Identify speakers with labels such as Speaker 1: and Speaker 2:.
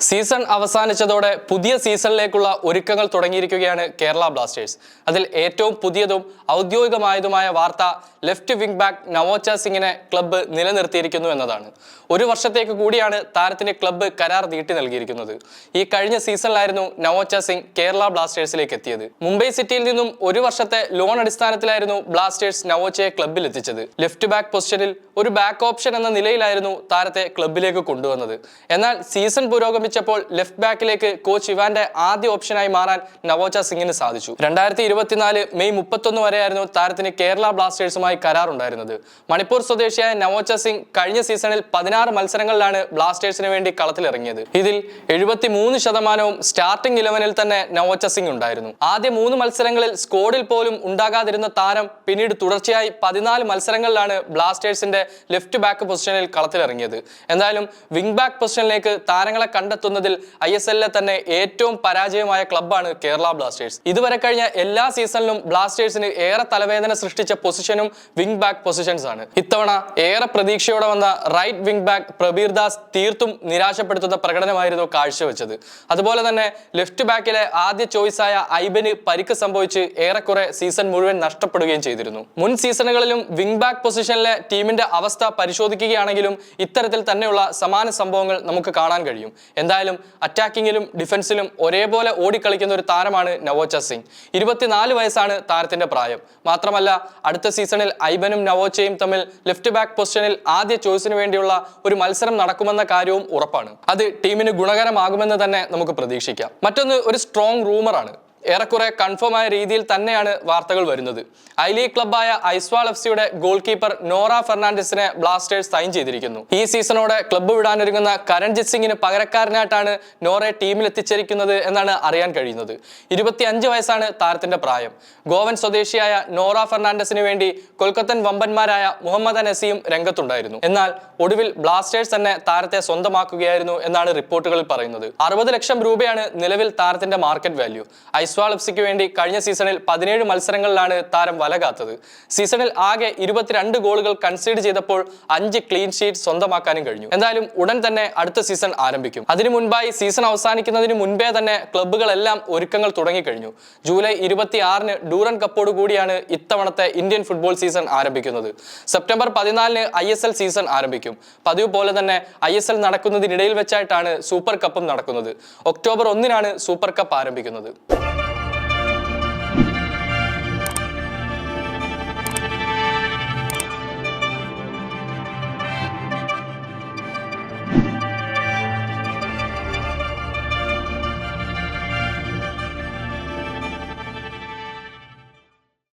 Speaker 1: Season അവസാനിച്ചതോടെ പുതിയ സീസണിലേക്കുള്ള ഒരുക്കങ്ങൾ തുടങ്ങിയിരിക്കുകയാണ് കേരള ബ്ലാസ്റ്റേഴ്സ്. അതിൽ ഏറ്റവും പുതിയതും ഔദ്യോഗികമായതുമായ വാർത്ത ലെഫ്റ്റ് വിംഗ് ബാക്ക് നവോച്ച സിംഗിനെ ക്ലബ്ബ് നിലനിർത്തിയിരിക്കുന്നു എന്നതാണ്. ഒരു വർഷത്തേക്ക് കൂടിയാണ് താരത്തിന് ക്ലബ്ബ് കരാർ നീട്ടി നൽകിയിരിക്കുന്നത്. ഈ കഴിഞ്ഞ സീസണിലായിരുന്നു നവോച്ച സിംഗ് കേരള ബ്ലാസ്റ്റേഴ്സിലേക്ക് എത്തിയത്. മുംബൈ സിറ്റിയിൽ നിന്നും ഒരു വർഷത്തെ ലോൺ അടിസ്ഥാനത്തിലായിരുന്നു ബ്ലാസ്റ്റേഴ്സ് നവോച്ചയെ ക്ലബ്ബിൽ എത്തിച്ചത്. ലെഫ്റ്റ് ബാക്ക് പൊസിഷനിൽ ഒരു ബാക്ക് ഓപ്ഷൻ എന്ന നിലയിലായിരുന്നു താരത്തെ ക്ലബ്ബിലേക്ക് കൊണ്ടുവന്നത്. എന്നാൽ സീസൺ പുരോഗമിച്ചപ്പോൾ ലെഫ്റ്റ് ബാക്കിലേക്ക് കോച്ച് ഇവാന്റെ ആദ്യ ഓപ്ഷനായി മാറാൻ നവോച്ച സിംഗിന് സാധിച്ചു. 2024 മെയ് 31 വരെയായിരുന്നു താരത്തിന് കേരള ബ്ലാസ്റ്റേഴ്സുമായി കരാർ ഉണ്ടായിരുന്നത്. മണിപ്പൂർ സ്വദേശിയായ നവോച്ച സിംഗ് കഴിഞ്ഞ സീസണിൽ 16 മത്സരങ്ങളിലാണ് ബ്ലാസ്റ്റേഴ്സിന് വേണ്ടി കളത്തിലിറങ്ങിയത്. ഇതിൽ 73% സ്റ്റാർട്ടിംഗ് 11-ൽ തന്നെ നവോച്ച സിംഗ് ഉണ്ടായിരുന്നു. ആദ്യ 3 മത്സരങ്ങളിൽ സ്ക്വാഡിൽ പോലും ഉണ്ടാകാതിരുന്ന താരം പിന്നീട് തുടർച്ചയായി 14 മത്സരങ്ങളിലാണ് ബ്ലാസ്റ്റേഴ്സിന്റെ ലെഫ്റ്റ് ബാക്ക് പൊസിഷനിൽ കളത്തിലിറങ്ങിയത്. എന്തായാലും വിംഗ് ബാക്ക് പൊസിഷനിലേക്ക് താരങ്ങളെ കണ്ടെത്തുന്നതിൽ ISL-ലെ തന്നെ ഏറ്റവും പരാജയമായ ക്ലബ്ബാണ് കേരള ബ്ലാസ്റ്റേഴ്സ്. ഇതുവരെ കഴിഞ്ഞ എല്ലാ സീസണിലും ബ്ലാസ്റ്റേഴ്സിന് ഏറെ തലവേദന സൃഷ്ടിച്ച പൊസിഷനും വിംഗ് ബാക്ക് പൊസിഷൻസ് ആണ്. ഇത്തവണ ഏറെ പ്രതീക്ഷയോടെ വന്ന right wing back Prabir Das തീർത്തും നിരാശപ്പെടുത്തുന്ന പ്രകടനമായിരുന്നു കാഴ്ചവെച്ചത്. അതുപോലെ തന്നെ ലെഫ്റ്റ് ബാക്കിലെ ആദ്യ ചോയ്സായ ഐബന് പരിക്ക് സംഭവിച്ച് ഏറെക്കുറെ സീസൺ മുഴുവൻ നഷ്ടപ്പെടുകയും ചെയ്തിരുന്നു. മുൻ സീസണുകളിലും വിംഗ് ബാക്ക് പൊസിഷനിലെ ടീമിന്റെ അവസ്ഥ പരിശോധിക്കുകയാണെങ്കിലും ഇത്തരത്തിൽ തന്നെയുള്ള സമാന സംഭവങ്ങൾ നമുക്ക് കാണാൻ കഴിയും. എന്തായാലും അറ്റാക്കിങ്ങിലും ഡിഫൻസിലും ഒരേപോലെ ഓടിക്കളിക്കുന്ന ഒരു താരമാണ് നവോച്ച സിംഗ്. 24 വയസ്സാണ് താരത്തിന്റെ പ്രായം. മാത്രമല്ല അടുത്ത സീസണിൽ ഐബനും നവോച്ചയും തമ്മിൽ ലെഫ്റ്റ് ബാക്ക് പൊസിഷനിൽ ആദ്യ ചോയ്സിന് വേണ്ടിയുള്ള ഒരു മത്സരം നടക്കുമെന്ന കാര്യവും ഉറപ്പാണ്. അത് ടീമിന് ഗുണകരമാകുമെന്ന് തന്നെ നമുക്ക് പ്രതീക്ഷിക്കാം. മറ്റൊന്ന് ഒരു സ്ട്രോങ് റൂമറാണ്. ഏറെക്കുറെ കൺഫേം ആയ രീതിയിൽ തന്നെയാണ് വാർത്തകൾ വരുന്നത്. ഐ ലീഗ് ക്ലബ്ബായ ഐസ്വാൾ FC-യുടെ ഗോൾ കീപ്പർ നോറ ഫെർണാണ്ടസിനെ ബ്ലാസ്റ്റേഴ്സ് സൈൻ ചെയ്തിരിക്കുന്നു. ഈ സീസണോടെ ക്ലബ്ബ് വിടാനൊരുങ്ങുന്ന കരൺജിത് സിംഗിന് പകരക്കാരനായിട്ടാണ് നോറയെ ടീമിൽ എത്തിച്ചിരിക്കുന്നത് എന്നാണ് അറിയാൻ കഴിയുന്നത്. 25 വയസ്സാണ് താരത്തിന്റെ പ്രായം. ഗോവൻ സ്വദേശിയായ നോറ ഫെർണാണ്ടസിന് വേണ്ടി കൊൽക്കത്തൻ വമ്പന്മാരായ മുഹമ്മദ് നസീം രംഗത്തുണ്ടായിരുന്നു. എന്നാൽ ഒടുവിൽ ബ്ലാസ്റ്റേഴ്സ് തന്നെ താരത്തെ സ്വന്തമാക്കുകയായിരുന്നു എന്നാണ് റിപ്പോർട്ടുകളിൽ പറയുന്നത്. 60 ലക്ഷം രൂപയാണ് നിലവിൽ താരത്തിന്റെ മാർക്കറ്റ് വാല്യൂ. ഐസ്വാൾ FC-ക്ക് വേണ്ടി കഴിഞ്ഞ സീസണിൽ 17 മത്സരങ്ങളിലാണ് താരം വല കാത്തത്. സീസണിൽ ആകെ 22 ഗോളുകൾ കൺസീഡ് ചെയ്തപ്പോൾ 5 ക്ലീൻ ഷീറ്റ് സ്വന്തമാക്കാനും കഴിഞ്ഞു. എന്തായാലും ഉടൻ തന്നെ അടുത്ത സീസൺ ആരംഭിക്കും. അതിനു മുൻപായി സീസൺ അവസാനിക്കുന്നതിന് മുൻപേ തന്നെ ക്ലബ്ബുകളെല്ലാം ഒരുക്കങ്ങൾ തുടങ്ങിക്കഴിഞ്ഞു. ജൂലൈ 26-ന് ഡൂറൻ കപ്പോട് കൂടിയാണ് ഇത്തവണത്തെ ഇന്ത്യൻ ഫുട്ബോൾ സീസൺ ആരംഭിക്കുന്നത്. സെപ്റ്റംബർ 14-ന് ISL സീസൺ ആരംഭിക്കും. പതിവ് പോലെ തന്നെ ISL നടക്കുന്നതിനിടയിൽ വെച്ചായിട്ടാണ് സൂപ്പർ കപ്പും നടക്കുന്നത്. ഒക്ടോബർ 1-നാണ് സൂപ്പർ കപ്പ് ആരംഭിക്കുന്നത്.